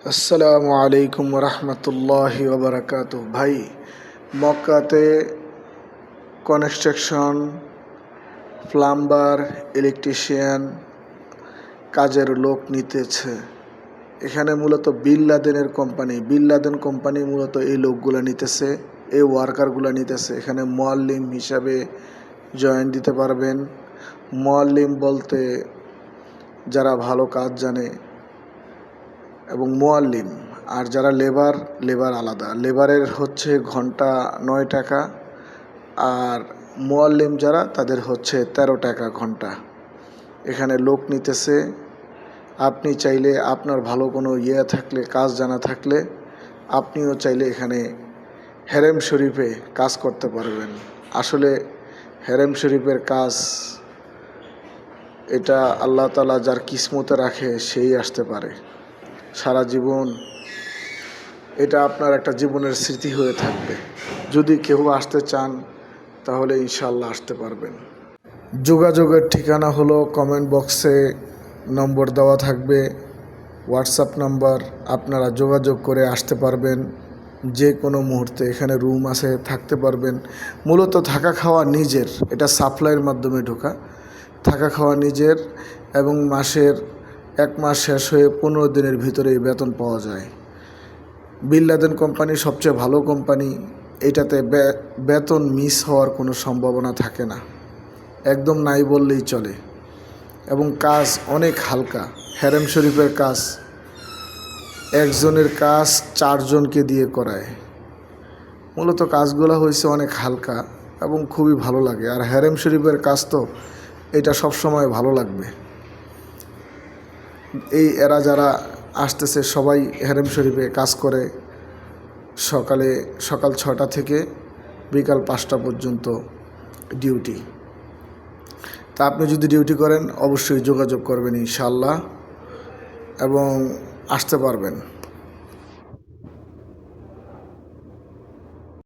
আসসালামু আলাইকুম রহমতুল্লাহি ওবরাকাতুহ। ভাই, মক্কাতে কনস্ট্রাকশন, প্লাম্বার, ইলেকট্রিশিয়ান কাজের লোক নিতেছে। এখানে মূলত বিন লাদেনের কোম্পানি মূলত এই লোকগুলো নিতেছে, এই ওয়ার্কারগুলো নিতেছে। এখানে মুআল্লিম হিসাবে জয়েন দিতে পারবেন। মুআল্লিম বলতে যারা ভালো কাজ জানে এবং মুআল্লিম। আর যারা লেবার আলাদা। লেবারের হচ্ছে ঘন্টা 9 টাকা, আর মুআল্লিম যারা তাদের হচ্ছে 13 টাকা ঘন্টা। এখানে লোক নিতেছে। আপনি চাইলে আপনার ভালো কোনো থাকলে, কাজ জানা থাকলে, আপনিও চাইলে এখানে হেরেম শরীফে কাজ করতে পারবেন। আসলে হেরেম শরীফের কাজ এটা আল্লাহ তাআলা যার কিসমতে রাখে সেই আসতে পারে। সারা জীবন এটা আপনার একটা জীবনের স্মৃতি হয়ে থাকবে। যদি কেউ আসতে চান তাহলে ইনশাআল্লাহ আসতে পারবেন। যোগাযোগের ঠিকানা হলো কমেন্ট বক্সে নম্বর দেওয়া থাকবে, হোয়াটসঅ্যাপ নাম্বার। আপনারা যোগাযোগ করে আসতে পারবেন যে কোনো মুহূর্তে। এখানে রুম আছে, থাকতে পারবেন। মূলত থাকা খাওয়া নিজের, এটা সাপ্লাইয়ের মাধ্যমে ঢোকা। থাকা খাওয়া নিজের এবং মাসের 1 মাস শেষ হয়ে 15 দিনের ভিতরেই বেতন পাওয়া যায়। বিন লাদেন কোম্পানি সবচেয়ে ভালো কোম্পানি। এটাতে বেতন মিস হওয়ার কোনো সম্ভাবনা থাকে না, একদম নাই বললেই চলে। এবং কাজ অনেক হালকা। হেরেম শরীফের কাজ একজনের কাজ 4 জনকে দিয়ে করায়। মূলত কাজগুলো হয়েছে অনেক হালকা এবং খুবই ভালো লাগে। আর হেরেম শরীফের কাজ তো এটা সবসময় ভালো লাগবে। এরা যারা আসতেছে সবাই হেরেম শরীফে কাজ করে। সকাল 6টা থেকে বিকাল 5টা পর্যন্ত ডিউটি। তা আপনি যদি ডিউটি করেন অবশ্যই যোগাযোগ করবেন ইনশাআল্লাহ এবং আসতে পারবেন।